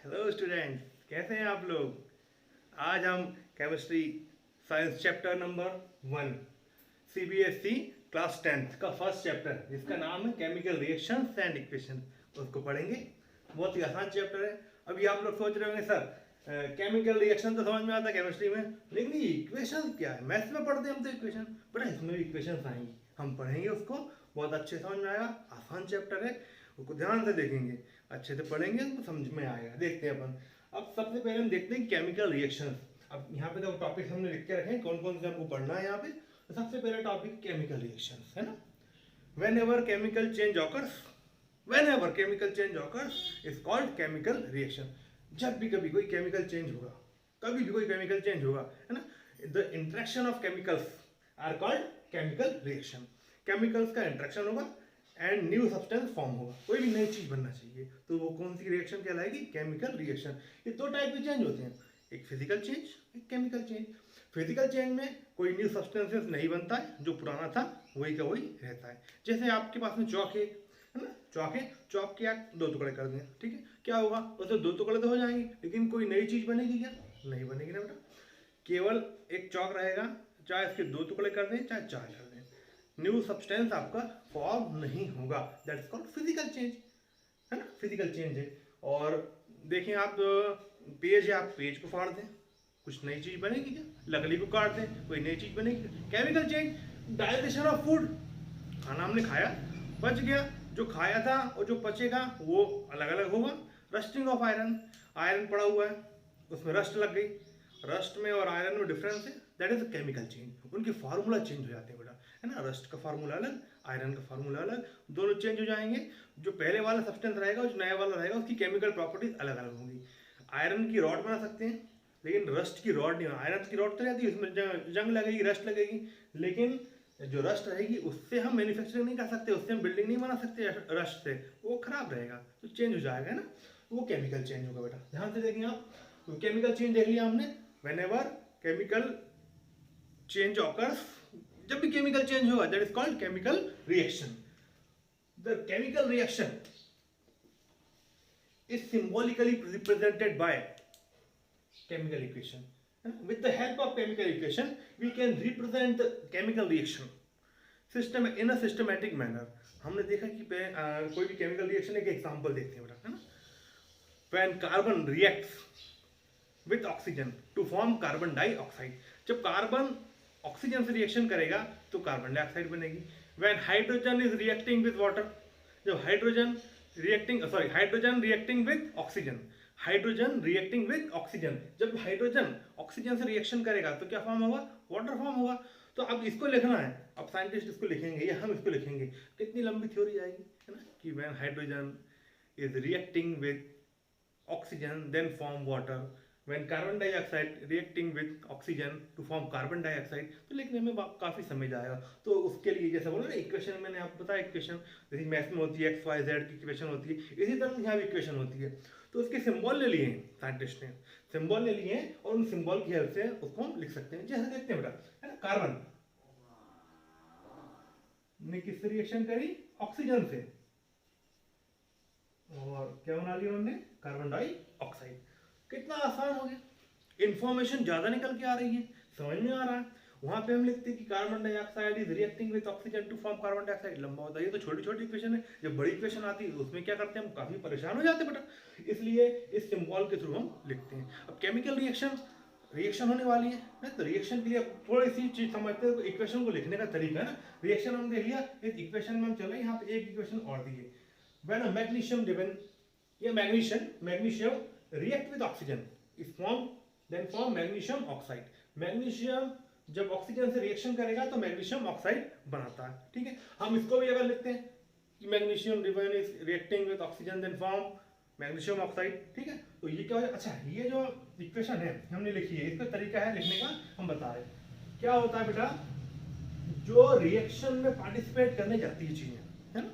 Hello students, कैसे हैं आप लोग। आज हम chemistry science chapter number 1 CBSE class 10th का फर्स्ट चैप्टर जिसका नाम है केमिकल रिएक्शंस एंड इक्वेशन उसको पढ़ेंगे। बहुत ही आसान चैप्टर है। अभी आप लोग सोच रहे होंगे सर केमिकल रिएक्शन तो समझ में आता है केमिस्ट्री में, लेकिन ये इक्वेशन क्या है। मैथ्स में पढ़ते हैं हम तो इक्वेशन, बट इसमें भी इक्वेशन आएंगी, हम पढ़ेंगे उसको, बहुत अच्छे समझ में आएगा। आसान चैप्टर है, उसको ध्यान से देखेंगे, अच्छे से पढ़ेंगे तो समझ में आएगा। देखते हैं अपन। अब सबसे पहले हम देखते हैं केमिकल रिएक्शन। अब यहाँ पे तो टॉपिक हमने लिख के रखे हैं कौन कौन से हमको पढ़ना है यहाँ पे। तो सबसे पहला टॉपिक केमिकल रिएक्शन है ना। whenever chemical change occurs whenever chemical change occurs is called chemical reaction। जब भी कभी कोई केमिकल चेंज होगा, कभी भी कोई केमिकल चेंज होगा, है ना, the interaction of chemicals are called chemical reaction. Chemicals का इंट्रैक्शन होगा एंड न्यू सब्सटेंस फॉर्म होगा, कोई भी नई चीज बनना चाहिए, तो वो कौन सी रिएक्शन कहलाएगी, केमिकल रिएक्शन। ये दो टाइप के चेंज होते हैं, एक फिजिकल चेंज, एक केमिकल चेंज। फिजिकल चेंज में कोई न्यू सब्सटेंसेस नहीं बनता है, जो पुराना था वही का वही रहता है। जैसे आपके पास में चौक है ना, चौक है, चौक के आप दो टुकड़े कर दें, ठीक है, क्या होगा, उससे दो टुकड़े तो हो जाएंगे, लेकिन कोई नई चीज बनेगी क्या, नहीं बनेगी ना बेटा। केवल एक चौक रहेगा, चाहे इसके दो टुकड़े कर दें चाहे चार कर दें, न्यू सब्सटेंस आपका फॉर्म नहीं होगा। दैट्स कॉल्ड फिजिकल चेंज, है ना, फिजिकल चेंज है। और देखें आप, पेज है, आप पेज को फाड़ दें, कुछ नई चीज बनेगी क्या, लकड़ी को काट दें, कोई नई चीज बनेगी। Chemical change, digestion of food, खाना हमने खाया, बच गया, जो खाया था और जो पचेगा वो अलग अलग होगा। रस्टिंग ऑफ आयरन, आयरन पड़ा हुआ है, उसमें रस्ट लग गई, रस्ट में और आयरन में डिफरेंस है, that is a chemical change. उनके फार्मूला चेंज हो जाते हैं बेटा, है ना, रस्ट का फार्मूला अलग, आयरन का फार्मूला अलग, दोनों चेंज हो जाएंगे। जो पहले वाला सब्सटेंस रहेगा और जो नया वाला रहेगा उसकी केमिकल प्रॉपर्टीज अलग अलग होंगी। आयरन की रॉड बना सकते हैं, लेकिन रस्ट की रॉड नहीं। आयरन की रॉड तो रहती है, उसमें जंग लगेगी, रस्ट लगेगी, लेकिन जो रस्ट रहेगी उससे हम मैन्युफैक्चरिंग नहीं कर सकते, उससे हम बिल्डिंग नहीं बना सकते रस्ट से, वो खराब रहेगा, तो चेंज हो जाएगा, है ना, वो केमिकल चेंज होगा बेटा। ध्यान से देखेंगे आप, तो केमिकल चेंज देख लिया हमने। व्हेनेवर केमिकल चेंज ऑकर्स, जब भी केमिकल चेंज होगा, that is called chemical reaction. The chemical reaction is symbolically represented by chemical equation। with the help of chemical equation we can represent the chemical reaction system in a systematic manner। हमने देखा कि कोई भी chemical reaction एक example देखते हैं बेटा, है ना। when carbon reacts with oxygen to form carbon dioxide, जब कार्बन ऑक्सीजन से रिएक्शन करेगा तो कार्बन डाइऑक्साइड बनेगी। when hydrogen is reacting with water, जब hydrogen reacting with oxygen, hydrogen reacting with oxygen, जब हाइड्रोजन ऑक्सीजन से रिएक्शन करेगा तो क्या फॉर्म होगा, वाटर फॉर्म होगा। तो अब इसको लिखना है, अब साइंटिस्ट इसको लिखेंगे या हम इसको लिखेंगे, कितनी लंबी थ्योरी आएगी, है ना, कि when hydrogen is reacting with oxygen then form water, when carbon dioxide reacting with oxygen to form carbon dioxide, तो लिखने में काफी समय जाएगा। तो उसके लिए जैसे बोलो ना, इक्वेशन मैंने आपको बताया, इक्वेशन जैसे मैथ में होती है एक्स वाई जेड की इक्वेशन होती है, इसी तरह यहाँ भी इक्वेशन होती है। तो उसके सिंबल ले लिए हैं साइंटिस्ट ने, सिंबल ले लिए हैं और उन सिंबल की हेल्प से उसको हम लिख सकते हैं। जैसे देखते हैं बेटा, है ना, कार्बन ने किससे रिएक्शन करी, ऑक्सीजन से, और क्या बना लिया उन्होंने, कार्बन डाइऑक्साइड। कितना आसान हो गया, इंफॉर्मेशन ज्यादा निकल के आ रही है, समझ में आ रहा है। वहां पे हम लिखते हैं कि carbon dioxide is reacting with oxygen to form carbon dioxide, लंबा होता है। ये तो छोटी छोटी इक्वेशन है, जब बड़ी इक्वेशन आती है उसमें क्या करते हैं हम, काफी परेशान हो जाते हैं बेटा, इसलिए इस सिंबल के थ्रू हम लिखते हैं। अब केमिकल रिएक्शन होने वाली है, तो रिएक्शन के लिए थोड़ी सी चीज समझते हैं, तो इक्वेशन को लिखने का तरीका है ना। रिएक्शन हम देख लिया, इस इक्वेशन में हम चल रहे हैं, यहाँ पे एक इक्वेशन और दी है। व्हेन अ मैग्नीशियम गिवन, ये magnesium react with oxygen is formed, then form magnesium oxide। Magnesium जब ऑक्सीजन से रिएक्शन करेगा तो मैग्नीशियम ऑक्साइड बनाता है, ठीक है। हम इसको भी अगर लिखते हैं कि magnesium ribbon is reacting with oxygen then form magnesium oxide, ठीक है। तो ये क्या हो, अच्छा ये जो इक्वेशन है हमने लिखी है, इसका तरीका है लिखने का, हम बता रहे हैं क्या होता है बेटा। जो रिएक्शन में पार्टिसिपेट करने जाती है चीजें, है ना,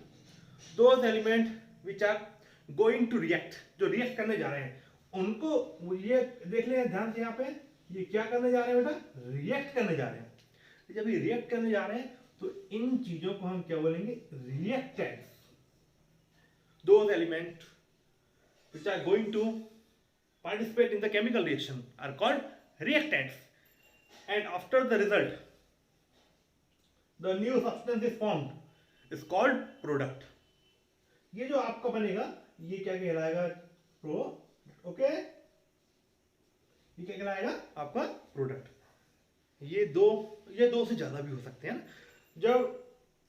those element which are going to react, जो रिएक्ट करने जा रहे हैं उनको, ये देख ले ध्यान से, यहाँ पे ये क्या करने जा रहे हैं बेटा, रिएक्ट करने जा रहे हैं। जब ये रिएक्ट करने जा रहे हैं तो इन चीजों को हम क्या बोलेंगे, reactants. Those element which are going to participate in the chemical reaction are called reactants, and after the result the new substance is formed is called product. ये जो आपका बनेगा ये क्या कहलाएगा? प्रोडक्ट. ओके, ये क्या कहलाएगा? आपका प्रोडक्ट. ये दो से ज्यादा भी हो सकते हैं ना. जब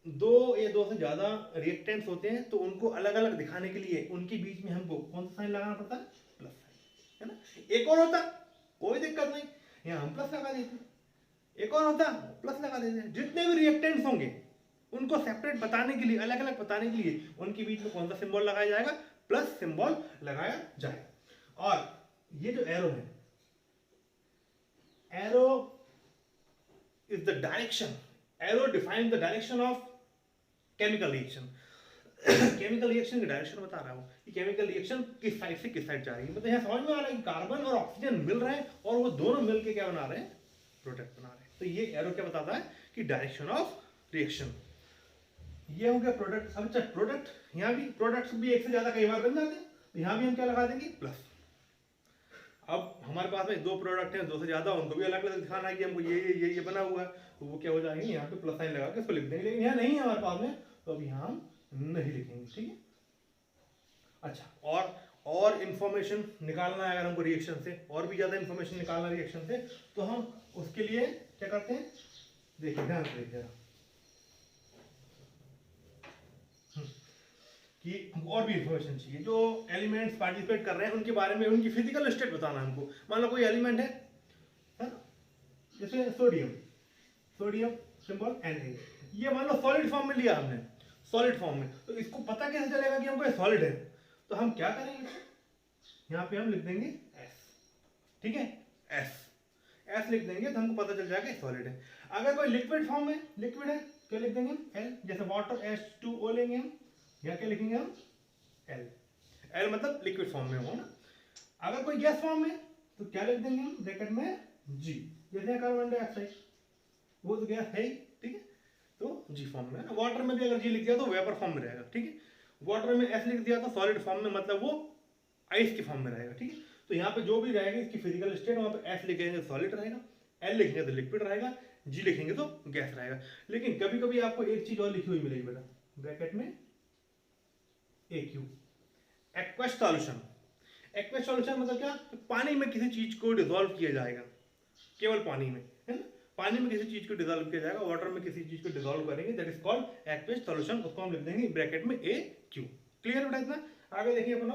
दो या दो से ज्यादा रिएक्टेंट्स होते हैं तो उनको अलग अलग दिखाने के लिए उनके बीच में हमको कौन सा साइन लगाना पड़ता है? प्लस साइन, है ना. एक और होता कोई दिक्कत नहीं, यहाँ हम प्लस लगा देते. एक और होता प्लस लगा देते हैं. जितने भी रिएक्टेंट्स होंगे उनको सेपरेट बताने के लिए, अलग अलग बताने के लिए उनके बीच में कौन सा सिंबल लगाया जाएगा? प्लस सिंबल लगाया जाएगा. और ये जो एरो है, arrow is the direction. Arrow define the direction of chemical reaction. Chemical reaction की डायरेक्शन बता रहा हूँ कि केमिकल रिएक्शन किस साइड से किस साइड जा रही है. मतलब यहाँ समझ में आ रहा है कि कार्बन और ऑक्सीजन मिल रहे हैं और वो दोनों मिलके क्या बना रहे हैं? प्रोडक्ट बना रहे हैं. तो ये एरो क्या बताता है कि डायरेक्शन ऑफ रिएक्शन. ये हो गया प्रोडक्ट. अब अच्छा, प्रोडक्ट यहाँ भी, प्रोडक्ट्स भी एक से ज्यादा कई बार बन जाते हैं, तो यहाँ भी हम क्या लगा देंगे? प्लस. अब हमारे पास में दो प्रोडक्ट हैं, दो से ज्यादा, उनको भी अलग अलग दिखाना है कि हमको ये बना हुआ है, तो वो क्या हो जाएंगे? यहाँ पे प्लस साइन लगा के इसको लिख देंगे. लेकिन यहाँ नहीं है हमारे पास में, तो अब यहाँ हम नहीं लिखेंगे. ठीक है. अच्छा, और इंफॉर्मेशन निकालना है अगर हमको रिएक्शन से, और भी ज्यादा इंफॉर्मेशन निकालना रिएक्शन से, तो हम उसके लिए क्या करते हैं? देखिए ध्यान से देखिए कि और भी इंफॉर्मेशन चाहिए. जो एलिमेंट्स पार्टिसिपेट कर रहे हैं उनके बारे में, उनकी फिजिकल स्टेट बताना है हमको. मान लो कोई एलिमेंट है ना, जैसे सोडियम सिंबल Na. ये मान लो सॉलिड फॉर्म में लिया हमने, सॉलिड फॉर्म में, तो इसको पता कैसे चलेगा कि हमको ये सॉलिड है? तो हम क्या करेंगे? यहाँ पे हम लिख देंगे S. ठीक है, S लिख देंगे तो हमको पता चल जाएगा सॉलिड है. अगर कोई लिक्विड फॉर्म में, लिक्विड है, क्या लिख देंगे? L. जैसे वाटर H2O लेंगे हम, यहाँ क्या लिखेंगे हम? L मतलब लिक्विड फॉर्म में हो ना. अगर कोई गैस फॉर्म में तो क्या लिख देंगे हम? ब्रैकेट में G. जैसे कार्बन डाइऑक्साइड, वो तो गैस है ही. ठीक है, तो G फॉर्म में. वाटर में भी अगर G लिख दिया तो वेपर फॉर्म में रहेगा. ठीक है, वाटर में S लिख दिया तो सॉलिड फॉर्म में, मतलब वो आइस के फॉर्म में रहेगा. ठीक है, तो यहाँ पे जो भी रहेगा इसकी फिजिकल स्टेट, वहाँ पे S लिखेंगे तो सॉलिड रहेगा, L लिखेंगे तो लिक्विड रहेगा, G लिखेंगे तो गैस रहेगा. लेकिन कभी कभी आपको एक चीज और लिखी हुई मिलेगी बेटा, ब्रैकेट में AQ, aqueous solution. Aqueous solution मतलब क्या? पानी में किसी चीज को डिसॉल्व किया जाएगा, केवल पानी में, है ना. पानी में किसी चीज को डिसॉल्व किया जाएगा, वाटर में किसी चीज को डिसॉल्व करेंगे, that is called aqueous solution. उसको हम लिख देंगे ब्रैकेट में AQ. क्लियर बेटा इतना? आगे देखिए अपन.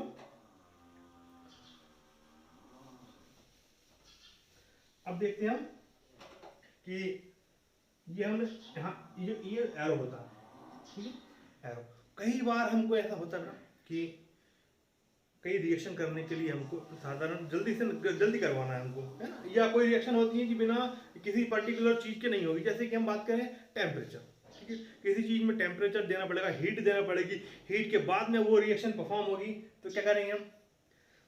अब देखते हैं हम कि ये हमने यहाँ ये एरो होता है. ठीक है, एरो. कई बार हमको ऐसा होता है कि कई रिएक्शन करने के लिए हमको साधारण जल्दी करवाना है हमको, है ना. या कोई रिएक्शन होती है कि बिना किसी पर्टिकुलर चीज के नहीं होगी. जैसे कि हम बात करें टेम्परेचर. ठीक है, किसी चीज में टेम्परेचर देना पड़ेगा, हीट देना पड़ेगी, हीट के बाद में वो रिएक्शन परफॉर्म होगी, तो क्या करेंगे हम?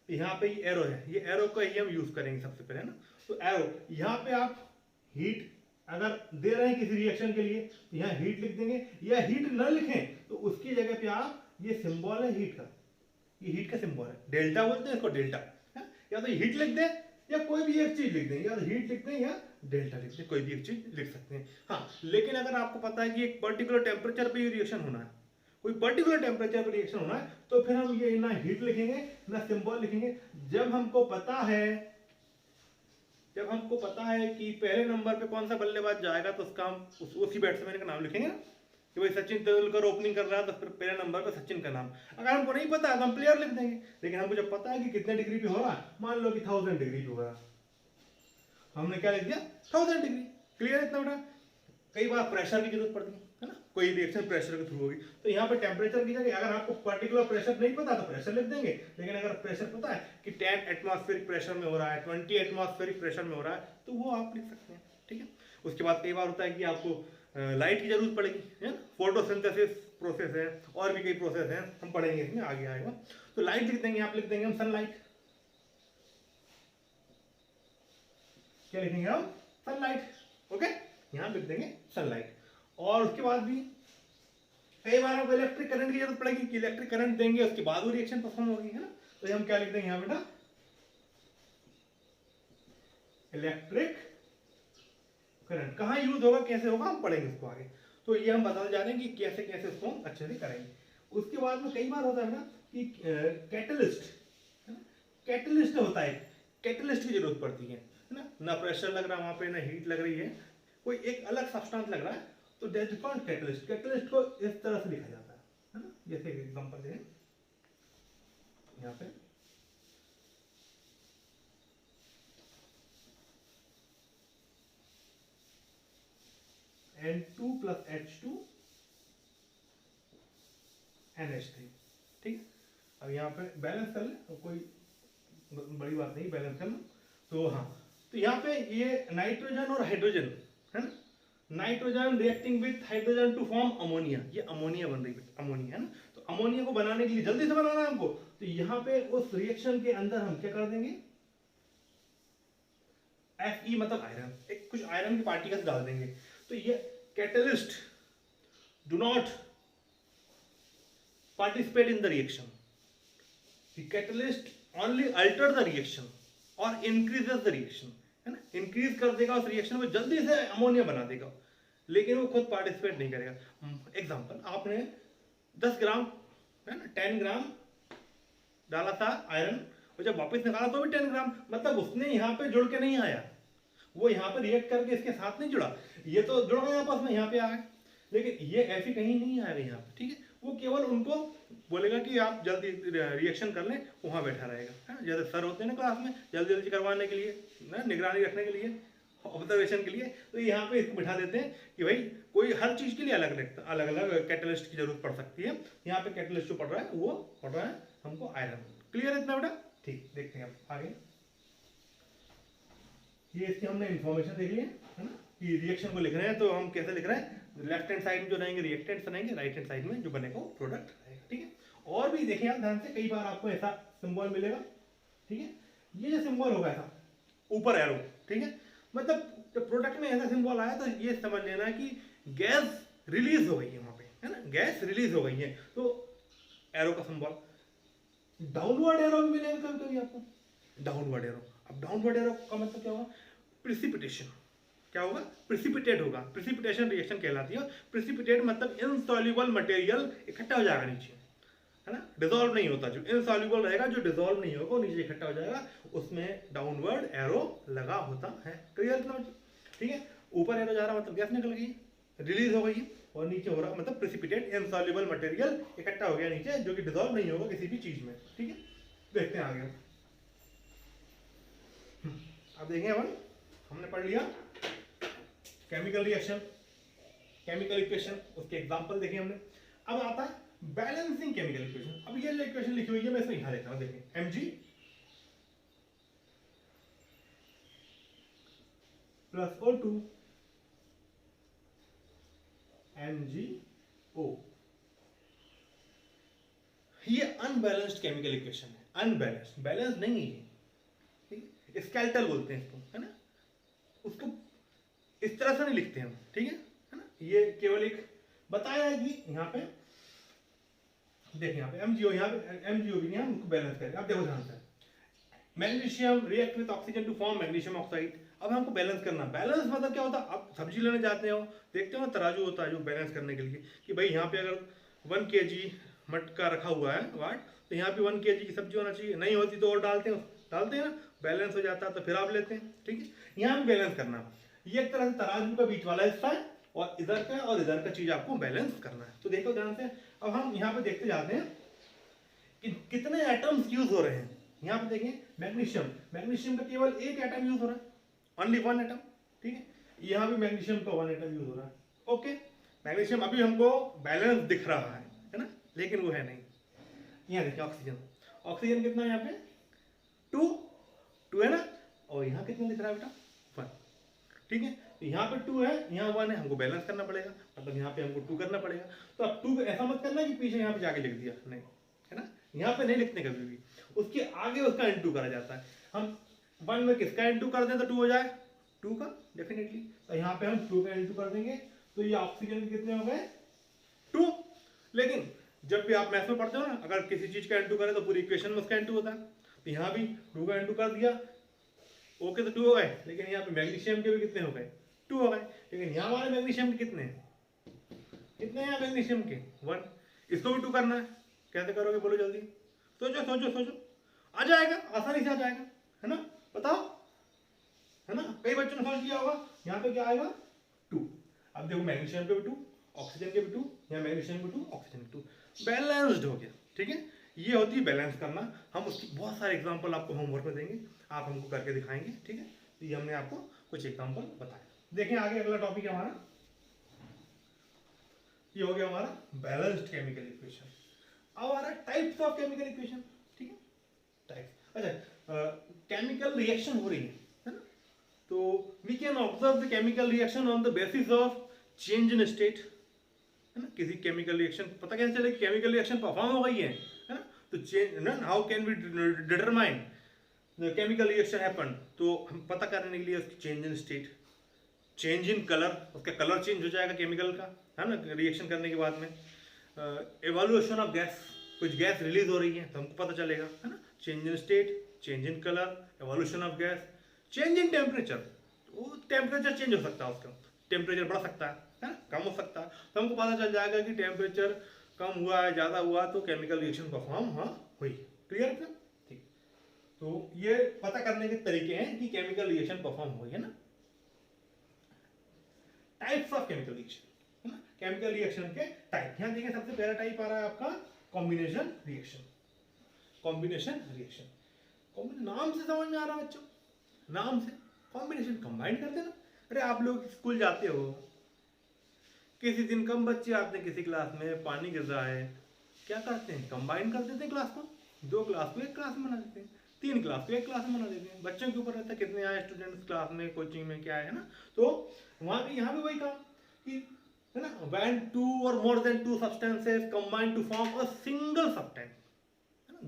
यहाँ पे ये एरो है, ये एरो का ही हम यूज करेंगे सबसे पहले, है ना. तो एरो, यहाँ पे आप हीट अगर दे रहे हैं किसी रिएक्शन के लिए तो यहाँ हीट लिख देंगे, या हीट न लिखें तो उसकी जगह पे आप, ये सिंबल है हीट का, ये हीट का सिंबल है, डेल्टा बोलते हैं इसको, डेल्टा. या तो हीट लिख दें या कोई भी एक चीज लिख दें, या तो हीट लिख दें या डेल्टा लिख दें, कोई भी एक चीज लिख सकते हैं. हाँ, लेकिन अगर आपको पता है कि एक पर्टिकुलर टेम्परेचर पे रिएक्शन होना है, कोई पर्टिकुलर टेम्परेचर पे रिएक्शन होना है, तो फिर हम ये ना हीट लिखेंगे ना सिंबल लिखेंगे. जब हमको पता है कि पहले नंबर पे कौन सा बल्लेबाज जाएगा, तो उसका हम उसी बैट्समैन का नाम लिखेंगे ना. कि भाई सचिन तेंदुलकर ओपनिंग कर रहा है तो फिर पहले नंबर पे सचिन का नाम. अगर हमको नहीं पता तो हम प्लेयर लिख देंगे. लेकिन हमको जब पता है कि कितने डिग्री पे हो रहा है, मान लो कि 1000 डिग्री पे हो रहा है, हमने क्या लिख दिया? 1000 डिग्री. क्लियर इतना बेटा? कई बार प्रेशर की जरूरत पड़ती है ना, कोई रिएक्शन प्रेशर के थ्रू होगी, तो यहाँ पे टेम्परेचर की जगह अगर आपको पर्टिकुलर प्रेशर नहीं पता तो प्रेशर लिख देंगे. लेकिन अगर प्रेशर पता है कि 10 एटमॉस्फेरिक प्रेशर में हो रहा है, 20 एटमॉस्फेरिक प्रेशर में हो रहा है, तो वो आप लिख सकते हैं. ठीक है, उसके बाद कई बार होता है कि आपको लाइट की जरूरत पड़ेगी, है ना. फोटोसिंथेसिस प्रोसेस है, और भी कई प्रोसेस हैं, हम पढ़ेंगे इसमें आगे आएगा. तो लाइट लिख देंगे, आप लिख देंगे हम सनलाइट. क्या लिखेंगे हम? सनलाइट. ओके, यहाँ लिख देंगे सनलाइट. और उसके बाद भी कई बार हमको इलेक्ट्रिक करंट की जरूरत पड़ेगी कि इलेक्ट्रिक करंट देंगे उसके बाद वो रिएक्शन परफॉर्म होगी, है ना. तो हम क्या लिख देंगे यहाँ बेटा? इलेक्ट्रिक करंट कहाँ यूज होगा, कैसे होगा, हम पढ़ेंगे इसको आगे। तो ये हम बताते जा रहे हैं कि कैसे कैसे उसको हम अच्छे से करेंगे। उसके बाद में कई बार होता है ना कि कैटलिस्ट, कैटलिस्ट होता है, कैटलिस्ट की जरूरत पड़ती है ना, ना प्रेशर लग रहा है वहां पे, ना हीट लग रही है, कोई एक अलग सब्सटेंस लग रहा है, तो that is called catalyst. Catalyst को इस तरह से लिखा जाता है ना, जैसे एग्जांपल दें यहाँ पे N2 + H2 NH3, ठीक है। अब यहाँ पे बैलेंस कर ले, तो कोई बड़ी बात नहीं, बैलेंस कर लो। तो हाँ, तो यहाँ पे ये नाइट्रोजन और हाइड्रोजन है ना, nitrogen reacting with hydrogen to form ammonia, ये अमोनिया बन रही है, अमोनिया है ना। तो अमोनिया को बनाने के लिए जल्दी से बनाना है हमको, तो यहाँ पे उस रिएक्शन के अंदर हम क्या कर देंगे, Fe मतलब आयरन, एक कुछ आयरन की पार्टिकल्स डाल देंगे। तो ये catalyst do not participate in the reaction, the catalyst only alter the reaction और increases the reaction, है ना, इंक्रीज कर देगा उस रिएक्शन में, जल्दी से अमोनिया बना देगा, लेकिन वो खुद पार्टिसिपेट नहीं करेगा। एग्जांपल, आपने 10 ग्राम है ना 10 ग्राम डाला था आयरन, और जब वापस निकाला तो भी 10 ग्राम, मतलब उसने यहाँ पे जुड़ के नहीं आया, वो यहाँ पे रिएक्ट करके इसके साथ नहीं जुड़ा, ये तो जुड़ गया आपस में, यहाँ पे आ गए, लेकिन ये ऐसे कहीं नहीं आएगा यहाँ पे, ठीक है। वो केवल उनको बोलेगा कि आप जल्दी रिएक्शन कर लें, वहाँ बैठा रहेगा, है ना। जैसे सर होते हैं ना क्लास में, जल्दी जल्दी करवाने के लिए ना, निगरानी रखने के लिए, ऑब्जर्वेशन के लिए, तो यहाँ पे इसको बिठा देते हैं कि भाई कोई हर चीज़ के लिए अलग अलग अलग कैटलिस्ट की जरूरत पड़ सकती है। यहाँ पे कैटलिस्ट जो पड़ रहा है वो पड़ रहा है हमको आयरन। क्लियर है इतना बेटा? ठीक, देखते हैं अब आगे। ये इसकी हमने इन्फॉर्मेशन देख ली है ना, कि रिएक्शन को लिख रहे हैं तो हम कैसे लिख रहे हैं, लेफ्ट हैंड साइड में जो रहेंगे रिएक्टेंट्स रहेंगे, राइट हैंड साइड में जो बनेगा वो प्रोडक्ट रहेगा, ठीक है। और भी देखिए आप ध्यान से, कई बार आपको ऐसा सिंबल मिलेगा, ठीक है, ये जो सिंबल होगा ऐसा ऊपर एरो, ठीक है, मतलब जब प्रोडक्ट में ऐसा सिंबल आया तो ये समझ लेना कि गैस रिलीज हो गई है वहां पे, है ना, गैस रिलीज हो गई है, तो एरो का सिंबल। डाउनवर्ड एरो भी मिलेगा कभी कभी आपको, डाउनवर्ड एरो। अब डाउनवर्ड एरो का मतलब क्या होगा, प्रिसिपिटेशन, क्या होगा, प्रिसिपिटेट होगा, प्रिसिपिटेशन रिएक्शन कहलाती है। प्रिसिपिटेट मतलब इनसॉल्युबल मटेरियल इकट्ठा हो जाएगा नीचे, है ना, डिसॉल्व नहीं होता, जो इनसॉल्युबल रहेगा, जो डिसॉल्व नहीं होगा, नीचे इकट्ठा हो जाएगा, उसमें डाउनवर्ड एरो लगा होता है। क्लियर ना, ठीक है। ऊपर एरो जा रहा मतलब गैस निकल गई, रिलीज हो गई, और नीचे हो रहा मतलब प्रिसिपिटेट, इनसॉल्युबल मटेरियल इकट्ठा हो गया नीचे, जो कि डिसॉल्व नहीं होगा किसी भी चीज में, ठीक है। देखते हैं आगे। अब देखें, हमने पढ़ लिया केमिकल रिएक्शन, केमिकल इक्वेशन, उसके एग्जांपल देखे हमने। अब आता है बैलेंसिंग केमिकल इक्वेशन। अब ये जो इक्वेशन लिखी हुई है मैं इसमें यहां लिखा हूं, देखें Mg प्लस O2 MgO, ये अनबैलेंस्ड केमिकल इक्वेशन है, अनबैलेंस्ड, बैलेंस नहीं है, ठीक है, स्केलेटल बोलते हैं इसको, है ना, उसको इस तरह से नहीं लिखते हम, ठीक है ना। ये केवल एक बताया है कि यहाँ पे देखिए, यहाँ पे MgO, यहाँ पे MgO भी हम उसको बैलेंस करेंगे। अब देखो ध्यान से, magnesium react with oxygen to form magnesium oxide. अब हमको बैलेंस करना, बैलेंस मतलब क्या होता है, आप सब्जी लेने जाते हो, देखते हो ना तराजू होता है जो बैलेंस करने के लिए, कि भाई यहाँ पे अगर 1 kg मटका रखा हुआ है वाट, तो यहाँ पे 1 kg की सब्जी होना चाहिए, नहीं होती तो और डालते हैं ना, बैलेंस हो जाता है तो फिर आप लेते हैं, ठीक है। यहाँ पे बैलेंस करना, ये एक तरह से तराजू का बीच वाला हिस्सा है, और इधर का चीज आपको बैलेंस करना है। तो देखो ध्यान से, अब हम यहाँ पे देखते जाते हैं कि कितने एटम्स यूज हो रहे हैं। यहाँ पे देखें मैग्नीशियम का केवल एक एटम यूज हो रहा है, ओनली 1 एटम, ठीक है। यहाँ भी मैग्नीशियम का 1 एटम यूज हो रहा है, ओके। मैग्नीशियम अभी हमको बैलेंस दिख रहा है ना, लेकिन वो है नहीं। यहाँ देखिए ऑक्सीजन कितना है यहाँ पे, 2 है ना, और यहाँ कितना दिख रहा है बेटा, 1, ठीक है। तो यहाँ पे 2 है, यहाँ 1 है, हमको बैलेंस करना पड़ेगा, मतलब यहाँ पे हमको 2 करना पड़ेगा। तो अब 2 ऐसा मत करना कि पीछे यहाँ पे जाके लिख दिया, नहीं, है ना, यहाँ पे नहीं लिखने कभी भी, उसके आगे उसका इंटू करा जाता है। हम 1 में किसका इंटू कर दें तो 2 हो जाए, 2 का डेफिनेटली, तो यहाँ पे हम 2 का इंटू कर देंगे, तो ये ऑक्सीजन कितने हो गए, 2। लेकिन जब भी आप मैथ्स में पढ़ते हो ना, अगर किसी चीज का इंटू करें तो पूरी इक्वेशन में उसका इंटू होता है, तो यहाँ भी 2 का इंटू कर दिया, O के तो 2 हो गए, लेकिन यहाँ पे मैग्नीशियम के भी कितने हो गए, 2 हो गए, लेकिन यहाँ वाले मैग्नीशियम के कितने हैं, कितने हैं मैग्नीशियम के, 1। इसको भी 2 करना है, कैसे करोगे बोलो जल्दी, सोचो सोचो सोचो, आ जाएगा, आसानी से आ जाएगा, है ना, बताओ, है ना। कई बच्चों ने सोच लिया होगा, यहाँ पे क्या आएगा 2। अब देखो मैग्नीशियम के भी 2, ऑक्सीजन के भी 2, यहाँ मैग्नीशियम के 2, ऑक्सीजन के 2, बैलेंस्ड हो गया, ठीक है। ये होती है बैलेंस करना। हम उसकी बहुत सारे एग्जांपल आपको होमवर्क में देंगे, आप हमको करके दिखाएंगे, ठीक है। तो ये हमने आपको कुछ एग्जांपल बताया। देखें आगे अगला टॉपिक है हमारा, ये हो गया हमारा बैलेंस्ड केमिकल इक्वेशन। अब आ रहा है टाइप्स ऑफ केमिकल इक्वेशन, ठीक है, टाइप्स। अच्छा, केमिकल रिएक्शन हो रही है ना, तो we can observe the chemical reaction on the basis of change in state, है ना। किसी केमिकल रिएक्शन पता कैसे चले केमिकल रिएक्शन परफॉर्म हो गई है ना, तो चेंज ना, how can we determine the chemical reaction happen, तो हम पता करने के लिए उसकी change in state, change in colour, उसका कलर चेंज हो जाएगा केमिकल का, है ना, रिएक्शन करने के बाद में। एवोल्यूशन ऑफ गैस, कुछ गैस रिलीज हो रही है तो हमको पता चलेगा, है ना, change in state, change in colour, evolution of gas, change in temperature, वो टेम्परेचर चेंज हो सकता है, उसका टेम्परेचर बढ़ सकता है ना, कम हो सकता है, तो हमको पता चल जाएगा कि टेम्परेचर कम हुआ है, ज़्यादा हुआ, तो केमिकल रिएक्शन परफॉर्म हाँ हुई। क्लियर है, ठीक। तो ये पता करने के तरीके हैं कि केमिकल रिएक्शन परफॉर्म हुई है ना। टाइप्स ऑफ केमिकल रिएक्शन, है ना, केमिकल रिएक्शन के टाइप। यहाँ देखिए सबसे पहला टाइप आ रहा है आपका कॉम्बिनेशन रिएक्शन। कॉम्बिनेशन रिएक्शन, नाम से समझ में आ रहा है बच्चों, नाम से कॉम्बिनेशन, कंबाइन कर देना। अरे आप लोग स्कूल जाते हो, किसी दिन कम बच्चे आते हैं किसी क्लास में, पानी गिर रहा है, क्या करते हैं, कंबाइन कर देते हैं क्लास को, 2 क्लास को एक क्लास में बना देते हैं, 3 क्लास को एक क्लास में बना देते हैं। बच्चों के ऊपर रहता है कितने आए स्टूडेंट्स क्लास में, कोचिंग में क्या है ना। तो वहाँ भी यहाँ भी वही काम कि, है ना, when 2 or more than 2 substances combine to form a single substance,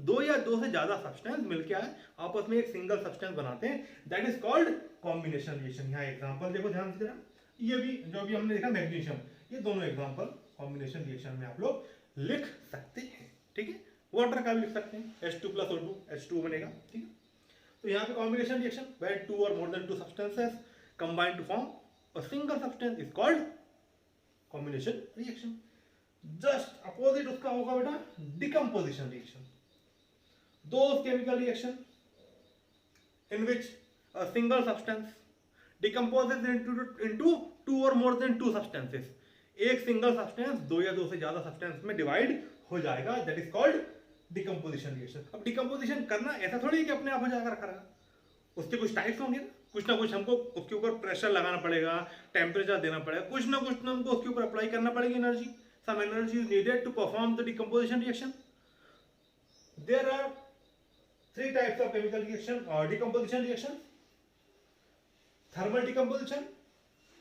2 या 2 से ज्यादा सब्सटेंस मिलके आए आपस में एक सिंगल सब्सटेंस बनाते हैं, that is called combination reaction. यहाँ एग्जांपल देखो ध्यान से जरा, ये भी जो भी हमने देखा मैग्नीशियम, ये दोनों एग्जांपल कॉम्बिनेशन रिएक्शन में आप लोग लिख सकते हैं, ठीक है। वाटर का भी लिख सकते हैं, H2 + O2 H2 बनेगा, ठीक है। तो यहाँ पे combination reaction when 2 or more than 2 substances combine to form a single substance is called combination reaction. Just opposite उसका होगा बेटा decomposition reaction. Those chemical reaction in which a single substance decomposes into 2 or more than 2 substances, एक single substance 2 या 2 से ज्यादा substance में divide हो जाएगा, that is called decomposition reaction. अब डिकम्पोजिशन करना ऐसा थोड़ी है कि अपने आप हो जाकर करेगा, उसके कुछ टाइप्स होंगे ना कुछ हमको उसके ऊपर प्रेशर लगाना पड़ेगा, टेम्परेचर देना पड़ेगा, कुछ ना कुछ हमको उसके ऊपर अप्लाई करना पड़ेगी energy, some energy is needed to perform the decomposition reaction. There are 3 types of chemical reaction or decomposition reaction: thermal decomposition,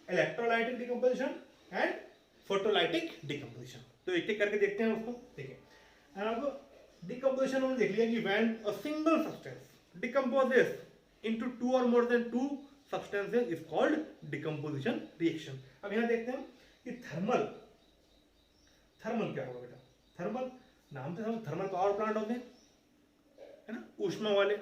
electrolytic decomposition and photolytic decomposition। तो एक एक करके देखते हैं उसको, देखिए। अब decomposition हमने देख लिया कि when a single substance decomposes into 2 or more than 2 substances is called decomposition reaction। अब यहाँ देखते हैं कि थर्मल क्या होगा बेटा, थर्मल नाम से थर्मल पावर प्लांट होते हैं, है ना, ऊष्मा वाले,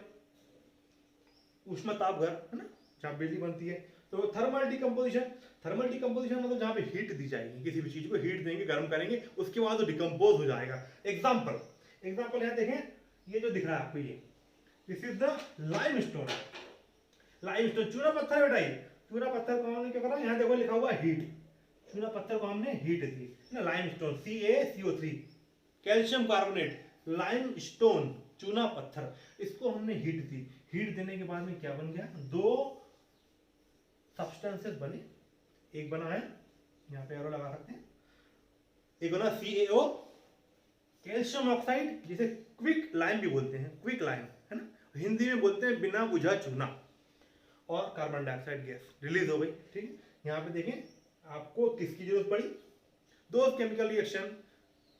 ऊष्मा ताप घर, है ना, जहाँ बिजली बनती है। तो थर्मल डिकम्पोजिशन मतलब जहाँ पे हीट दी जाएगी, किसी भी चीज को हीट देंगे, गर्म करेंगे, उसके बाद वो डिकम्पोज हो जाएगा। एग्जाम्पल यहाँ देखें, ये जो दिख रहा है आपको, ये this is the limestone. Limestone चूना पत्थर है बेटा, ये चूना पत्थर को हमने क्या करा, यहाँ देखो लिखा हुआ हीट, चूना पत्थर को हमने हीट दी ना, limestone CaCO3, calcium carbonate, limestone चूना पत्थर, इसको हमने हीट दी। हीट देने के बाद में क्या बन गया, 2 सब्सटेंसेस बने, एक बना है, यहाँ पे एरो लगा सकते हैं, एक बना CaO, कैल्शियम ऑक्साइड, जिसे क्विक लाइम भी बोलते हैं, क्विक लाइम, है ना, हिंदी में बोलते हैं बिना बुझा चूना, और कार्बन डाइऑक्साइड गैस रिलीज हो गई, ठीक है। यहाँ पे देखें आपको किसकी जरूरत पड़ी, दो केमिकल रिएक्शन,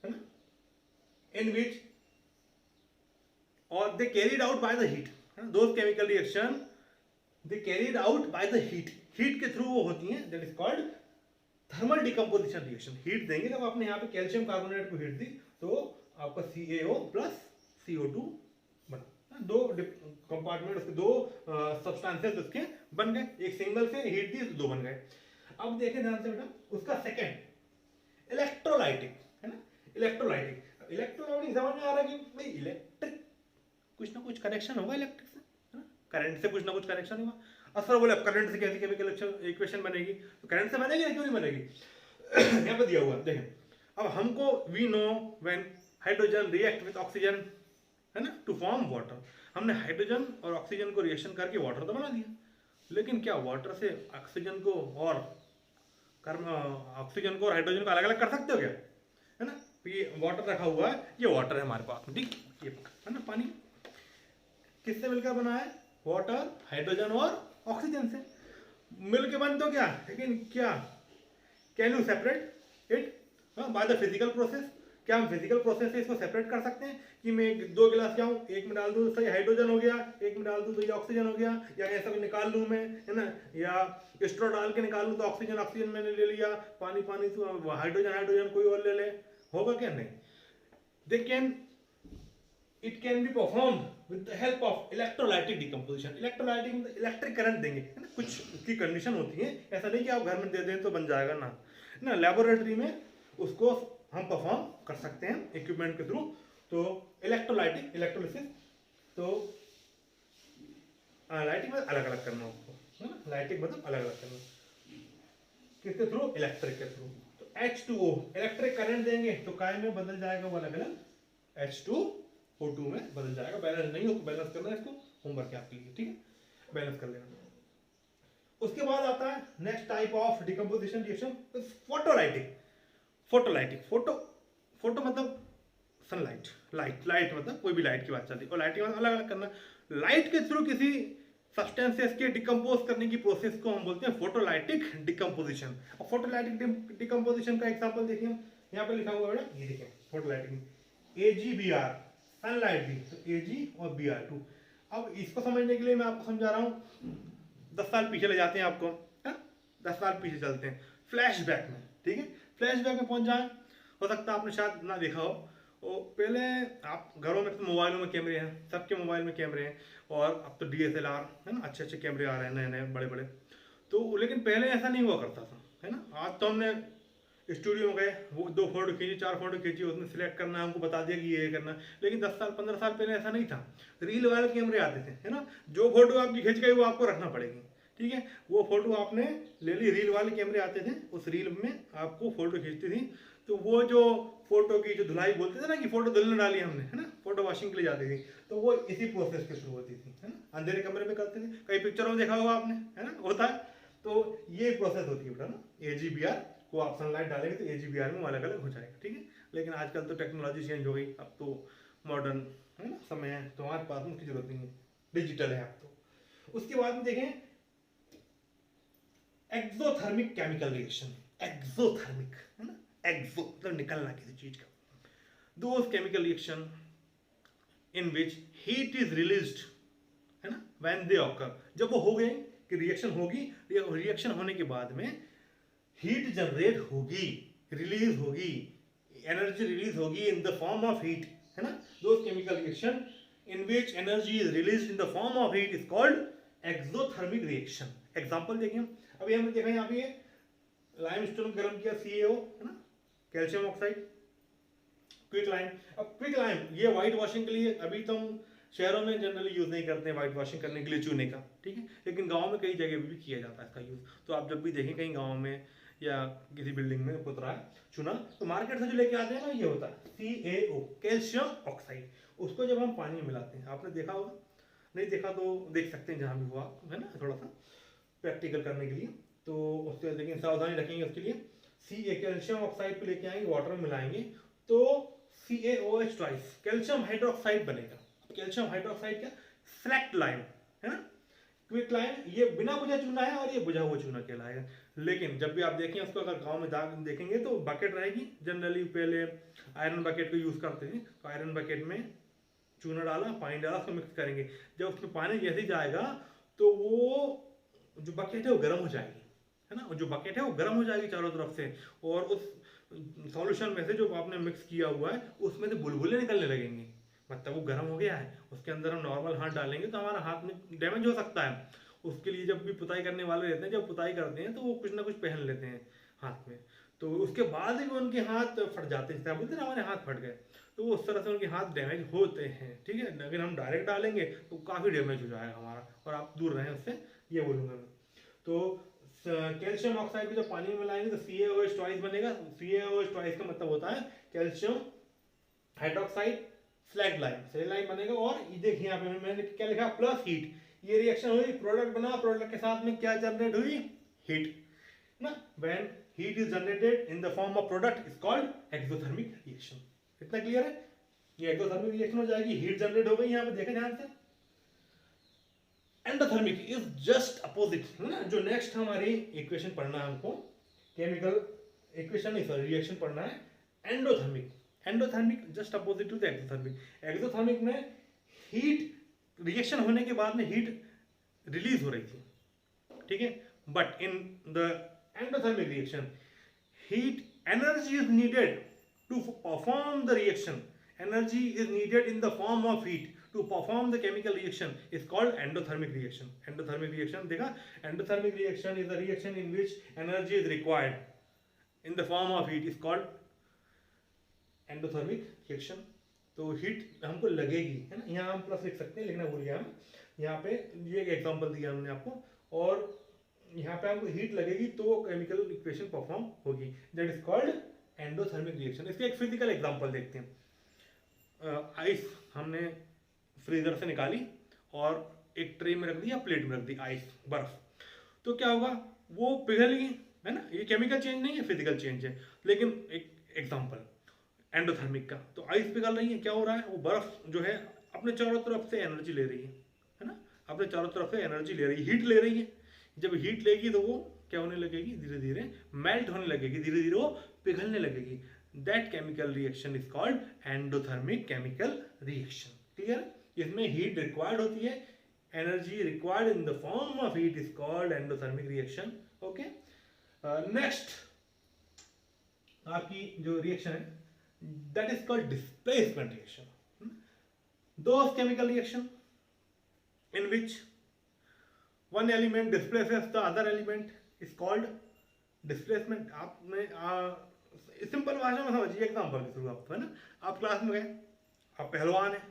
है ना, इन विच or they carried out by the heat, those chemical reaction they carried out by the heat के थ्रू वो होती हैं, that is called thermal decomposition reaction। Heat देंगे, जब आपने यहाँ पे कैल्शियम कार्बोनेट को हीट दी तो आपका CaO + CO2 बना, दो कंपार्टमेंट उसके, दो सब्सटेंसेस उसके बन गए, एक सिंगल से हीट दी तो दो बन गए। अब देखें ध्यान से बेटा, उसका सेकंड इलेक्ट्रोलाइटिक है ना, इलेक्ट्रोलाइटिक। इलेक्ट्रोलाइटिक समझ में आ रहा है कि भाई इलेक्ट्रिक कुछ ना कुछ कनेक्शन होगा इलेक्ट्रिक से, है ना, करंट से कुछ ना कुछ कनेक्शन होगा। असर बोले अब करंट से कैसी केमिकल इक्वेशन बनेगी, तो करंट से बनेगी या क्यों नहीं बनेगी? यहाँ पे दिया हुआ है देखें, अब हमको we know when hydrogen react with oxygen, है ना, टू फॉर्म वाटर। हमने हाइड्रोजन और ऑक्सीजन को रिएक्शन करके वाटर तो बना दिया, लेकिन क्या वाटर से ऑक्सीजन को और ऑक्सीजन को और हाइड्रोजन को अलग अलग कर सकते हो क्या? है ना, ये वाटर रखा हुआ है, ये वाटर है हमारे पास में, ठीक, ये है ना पानी किससे मिलकर बना है? वाटर, हाइड्रोजन और ऑक्सीजन से मिलकर बन तो क्या, लेकिन क्या can you separate it by the physical process? क्या हम फिजिकल प्रोसेस से इसको सेपरेट कर सकते हैं कि मैं दो गिलास जाऊं, एक में डाल दूं तो ये हाइड्रोजन हो गया, एक में डाल दूं तो ये ऑक्सीजन हो गया, या ऐसा भी निकाल लूं मैं, है ना, या स्ट्रॉ डाल के निकाल लूं तो ऑक्सीजन ऑक्सीजन मैंने ले लिया, पानी पानी तो हाइड्रोजन हाइड्रोजन कोई और ले ले, होगा क्या? नहीं। They can, it can be performed with the help of electrolytic decomposition. Electrolytic मतलब इलेक्ट्रिक करंट देंगे, है ना, कुछ उसकी कंडीशन होती है, ऐसा नहीं कि आप घर में दे दें तो बन जाएगा ना, ना, लेबोरेटरी में उसको हम परफॉर्म कर सकते हैं इक्विपमेंट के थ्रू। तो इलेक्ट्रोलाइटिक, इलेक्ट्रोलिसिस, तो लाइटिंग में अलग अलग करना उसको, है ना, लाइटिंग मतलब अलग अलग करना, किसके थ्रू? इलेक्ट्रिक के थ्रू। तो H2O इलेक्ट्रिक करंट देंगे तो काय में बदल जाएगा वो अलग अलग, H2O2 में बदल जाएगा। बैलेंस नहीं हो तो बैलेंस करना है, इसको होमवर्क आपके लिए, ठीक है, बैलेंस कर लेना। उसके बाद आता है next type of decomposition reaction, photolytic. Photolytic, photo मतलब सनलाइट, लाइट मतलब कोई भी लाइट की बात चलती है, और लाइट की बात अलग अलग करना। लाइट के थ्रू किसी सब्सटेंसेस के डिकम्पोज करने की प्रोसेस को हम बोलते हैं फोटोलाइटिक डिकम्पोजिशन। और फोटोलाइटिक डिकम्पोजिशन का एग्जांपल देखिए, यहाँ पे लिखा हुआ है, ये देखिए फोटोलाइटिक AgBr, सनलाइट भी, तो Ag और Br2। अब इसको समझने के लिए मैं आपको समझा रहा हूँ, 10 साल पीछे ले जाते हैं आपको, है, 10 साल पीछे चलते हैं फ्लैशबैक में, ठीक है, फ्लैशबैक में पहुंच जाए, हो सकता है आपने शायद ना देखा हो, और पहले आप घरों में तो मोबाइलों में कैमरे हैं, सबके मोबाइल में कैमरे हैं, और अब तो DSLR, है ना, अच्छे अच्छे कैमरे आ रहे हैं, नए नए बड़े बड़े, तो लेकिन पहले ऐसा नहीं हुआ करता था, है ना। आज तो हमने स्टूडियो में गए, वो 2 फोटो खींची, 4 फोटो खींची, उसमें सिलेक्ट करना है, हमको बता दिया कि ये करना, लेकिन 10 साल 15 साल पहले ऐसा नहीं था, रील वाले कैमरे आते थे, है ना, जो फोटो आपकी खींच गई वो आपको रखना पड़ेगी, ठीक है, वो फोटो आपने ले ली, रील वाले कैमरे आते थे, उस रील में आपको फोटो खींचती थी, तो वो जो फोटो की जो धुलाई बोलते थे ना, कि फोटो धुलने डाली हमने, है ना, फोटो वॉशिंग के लिए जाती थी, तो वो इसी प्रोसेस के थ्रू होती थी, है ना, अंधेरे कमरे में करते थे, कई पिक्चरों में देखा होगा आपने, है ना, होता है, तो ये प्रोसेस होती है बेटा ना, AgBr को आप सनलाइट डालेंगे तो AgBr में अलग अलग हो जाएगा, ठीक है। लेकिन आजकल तो टेक्नोलॉजी चेंज हो गई, अब तो मॉडर्न, है ना, समय है, तो हमारे पास उनकी जरूरत नहीं है, डिजिटल है अब तो। उसके बाद में देखें एक्सोथर्मिक केमिकल रिएक्शन, एक्सोथर्मिक, है ना, एक्सो मतलब निकलना किसी चीज का, those chemical reaction in which heat is released, है ना, व्हेन दे ऑकर, जब वो हो गए कि रिएक्शन होगी, रिएक्शन होने के बाद में हीट जनरेट होगी, रिलीज होगी, एनर्जी रिलीज होगी in the form of heat, है ना, those chemical reaction in which energy is released in the form of heat is called exothermic reaction. Example देखिए, अभी हमने देखा यहाँ पे लाइमस्टोन गर्म किया, CaO, है ना, कैल्शियम ऑक्साइड, क्विक लाइम। अब क्विक लाइम ये व्हाइट वॉशिंग के लिए, अभी तो हम शहरों में जनरली यूज नहीं करते हैं व्हाइट वॉशिंग करने के लिए चूने का, ठीक है, लेकिन गांव में कई जगह भी किया जाता है इसका यूज। तो आप जब भी देखें कहीं गांव में या किसी बिल्डिंग में पुत रहा है चूना, तो मार्केट से जो लेके आते हैं ना, ये होता है CaO, कैल्शियम ऑक्साइड। उसको जब हम पानी में मिलाते हैं, आपने देखा होगा, नहीं देखा तो देख सकते हैं जहाँ भी हुआ, है ना, थोड़ा सा प्रैक्टिकल करने के लिए, तो उसके लेकिन सावधानी रखेंगे उसके लिए। कैल्शियम ऑक्साइड को लेके आएंगे, वाटर में मिलाएंगे तो CaOH ट्वाइस कैल्शियम हाइड्रोक्साइड बनेगा। कैल्शियम हाइड्रोक्साइड क्या? सेलेक्ट लाइम, है ना, क्विक लाइम, ये बिना बुझा चूना है और ये बुझा हुआ चूना कहलाएगा। लेकिन जब भी आप देखें उसको, अगर गांव में देखेंगे तो बकेट रहेगी, जनरली पहले आयरन बकेट को यूज करते हैं, तो आयरन बकेट में चूना डाला, पानी डाला, उसको मिक्स करेंगे, जब उसमें पानी जैसे जाएगा तो वो जो बकेट है वो गर्म हो जाएगी, है ना, जो बकेट है वो गर्म हो जाएगी चारों तरफ से, और उस सॉल्यूशन में से जो आपने मिक्स किया हुआ है उसमें से बुलबुले निकलने लगेंगे। मतलब वो गर्म हो गया है, उसके अंदर हम नॉर्मल हाथ डालेंगे तो हमारा हाथ में डैमेज हो सकता है। उसके लिए जब भी पुताई करने वाले रहते हैं, जब पुताई करते हैं तो वो कुछ ना कुछ पहन लेते हैं हाथ में, तो उसके बाद भी उनके हाथ फट जाते हैं, बोलते हैं ना हमारे हाथ फट गए, तो वो उस तरह से उनके हाथ डैमेज होते हैं। ठीक है, अगर हम डायरेक्ट डालेंगे तो काफ़ी डैमेज हो जाएगा हमारा, और आप दूर रहें उससे, ये बोलूँगा मैं। तो कैल्शियम ऑक्साइड को जब पानी में मिलाएंगे तो CaOH ट्वाइस बनेगा। CaOH ट्वाइस का मतलब होता है कैल्शियम हाइड्रोक्साइड स्लैग लाइम बनेगा। और ये देखिए यहाँ पे मैंने क्या लिखा, प्लस हीट, ये रिएक्शन हुई, प्रोडक्ट बना, प्रोडक्ट के साथ में क्या जनरेट हुई, हीट ना। When heat is generated in the form of product is called exothermic reaction. इतना क्लियर है, ये एक्सोथर्मिक रिएक्शन हो जाएगी, हीट जनरेट हो गई। यहाँ पे देखें ध्यान से, एंडोथर्मिक इज जस्ट अपोजिट है ना। जो नेक्स्ट हमारी इक्वेशन पढ़ना है हमको, केमिकल इक्वेशन नहीं सॉरी रिएक्शन पढ़ना है, endothermic. Endothermic just opposite to the exothermic. Exothermic में हीट रिएक्शन होने के बाद में हीट रिलीज हो रही थी, ठीक है, but in the endothermic reaction heat energy is needed to perform the reaction. Energy is needed in the form of heat to perform the chemical reaction is called endothermic reaction. Endothermic reaction देखा, endothermic reaction is a reaction in which energy is required in the form of heat is called endothermic reaction. तो heat हमको लगेगी है ना, यहाँ हम plus लिख सकते हैं, लिखना भूल गया हम, यहाँ पे ये एक एग्जांपल दिया हमने आपको, और यहाँ पे हमको हीट लगेगी तो केमिकल इक्वेशन परफॉर्म होगी, that is called endothermic reaction. इसके एक फिजिकल एग्जांपल देखते हैं। आइस हमने फ्रीजर से निकाली और एक ट्रे में रख दी या प्लेट में रख दी आइस, बर्फ, तो क्या होगा, वो पिघलेगी है ना। ये केमिकल चेंज नहीं है, फिजिकल चेंज है, लेकिन एक एग्जांपल एंडोथर्मिक का। तो आइस पिघल रही है, क्या हो रहा है, वो बर्फ जो है अपने चारों तरफ से एनर्जी ले रही है ना, अपने चारों तरफ से एनर्जी ले रही है, हीट ले रही है। जब हीट लेगी तो वो क्या होने लगेगी, धीरे धीरे मेल्ट होने लगेगी, धीरे धीरे वो पिघलने लगेगी। That chemical reaction is called endothermic chemical reaction. Clear, इसमें हीट रिक्वायर्ड होती है, energy required in the form of heat is called endothermic reaction. Okay, next आपकी जो रिएक्शन है that is called displacement reaction. Those chemical reaction in which one element displaces the other element is called displacement। आपने simple भाषा में समझिए, example के through आपको है ना, आप क्लास में गए, आप पहलवान हैं,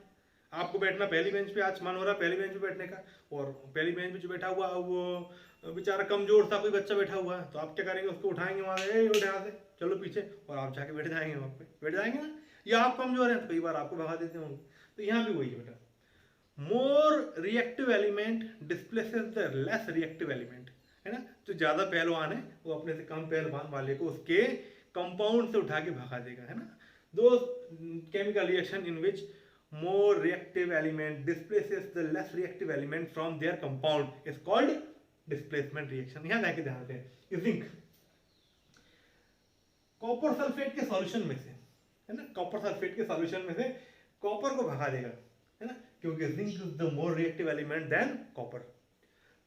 आपको बैठना पहली बेंच पे, आज मन हो रहा है पहली बेंच पे बैठने का, और पहली बेंच पे जो बैठा हुआ वो बेचारा कमजोर था, कोई बच्चा बैठा हुआ है, तो आप क्या करेंगे, उसको उठाएंगे वहां से, यहाँ से चलो पीछे, और आप जाके बैठ जाएंगे, वहां पे बैठ जाएंगे ना। या आप कमजोर हैं तो कई बार आपको भगा देते होंगे, तो यहाँ भी वही बेटा, more reactive element displaces the less reactive element है ना। जो ज्यादा पहलवान है वो अपने से कम पहलवान वाले को उसके कंपाउंड से उठा के भगा देगा है ना। दो chemical reaction in which more reactive element displaces the less reactive element from there compound is called displacement reaction. यहाँ जाके ध्यान दें, जिंक कॉपर सल्फेट के सॉल्यूशन में से है ना, कॉपर सल्फेट के सॉल्यूशन में से कॉपर को भगा देगा है ना, क्योंकि zinc is the more reactive element than copper.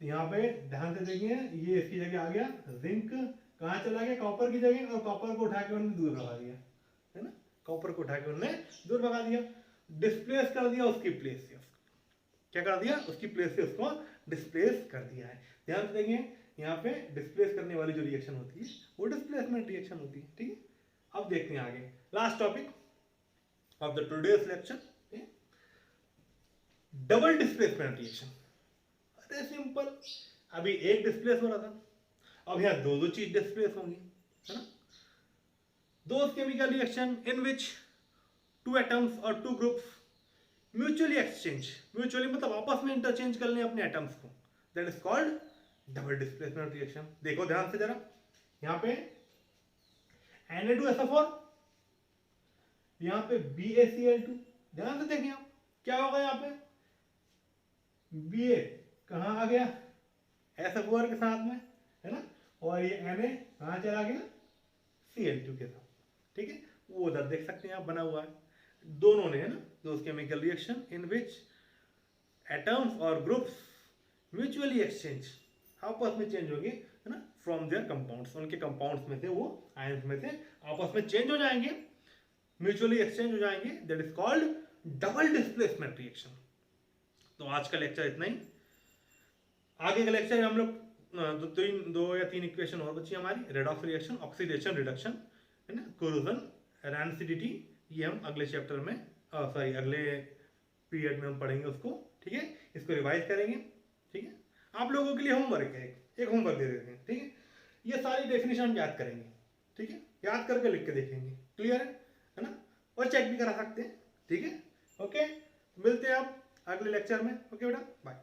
यहाँ पे ध्यान से देखिए, ये इसकी जगह आ गया, जिंक कहाँ चला गया, कॉपर की जगह, और कॉपर को उठा के उन्होंने दूर भगा दिया है ना, कॉपर को उठा के उन्होंने दूर भगा दिया, डिस्प्लेस कर दिया उसकी प्लेस से, क्या कर दिया, उसकी प्लेस से उसको डिस्प्लेस कर दिया है। ध्यान से देखिए, यहाँ पे डिस्प्लेस करने वाली जो रिएक्शन होती है वो डिस्प्लेसमेंट रिएक्शन होती है। ठीक है, अब देखते हैं आगे, last topic of the today's lecture, double displacement reaction. अरे सिंपल, अभी एक डिस्प्लेस हो रहा था, अब यहाँ दो चीज डिस्प्लेस होंगी है ना। दो chemical reaction in which two atoms और two groups mutually exchange, mutually मतलब आपस में इंटरचेंज कर लें अपने एटम्स को, that is called double displacement reaction. देखो ध्यान से जरा, यहाँ पे Na2SO4, यहाँ पे BaCl2, ध्यान से देखिए आप क्या होगा, यहाँ पे Ba कहाँ आ गया, SO4 के साथ में है ना, और ये Na कहाँ चला गया, Cl2 के साथ। ठीक है, वो उधर देख सकते हैं आप बना हुआ है, दोनों ने है ना, those chemical reaction in which atoms और ग्रुप्स म्यूचुअली एक्सचेंज, आपस में चेंज होंगे है ना, फ्रॉम देयर कंपाउंड्स, उनके कंपाउंड्स में से वो आयंस में से आपस में चेंज हो जाएंगे, म्यूचुअली एक्सचेंज हो जाएंगे, that is called double displacement reaction. तो आज का लेक्चर इतना ही। आगे के लेक्चर में हम लोग दो या तीन इक्वेशन और बची हमारी, रेडॉक्स रिएक्शन, ऑक्सीडेशन रिडक्शन, है ना, कोरोजन, रैनसिडिटी, ये हम अगले चैप्टर में अगले पीरियड में हम पढ़ेंगे उसको। ठीक है, इसको रिवाइज करेंगे। ठीक है, आप लोगों के लिए होमवर्क है, एक होमवर्क दे देते हैं। ठीक है, ये सारी डेफिनेशन हम याद करेंगे। ठीक है, याद करके लिख के देखेंगे। क्लियर है ना, और चेक भी करा सकते हैं। ठीक है, ओके, मिलते हैं आप अगले लेक्चर में। ओके बेटा, बाय।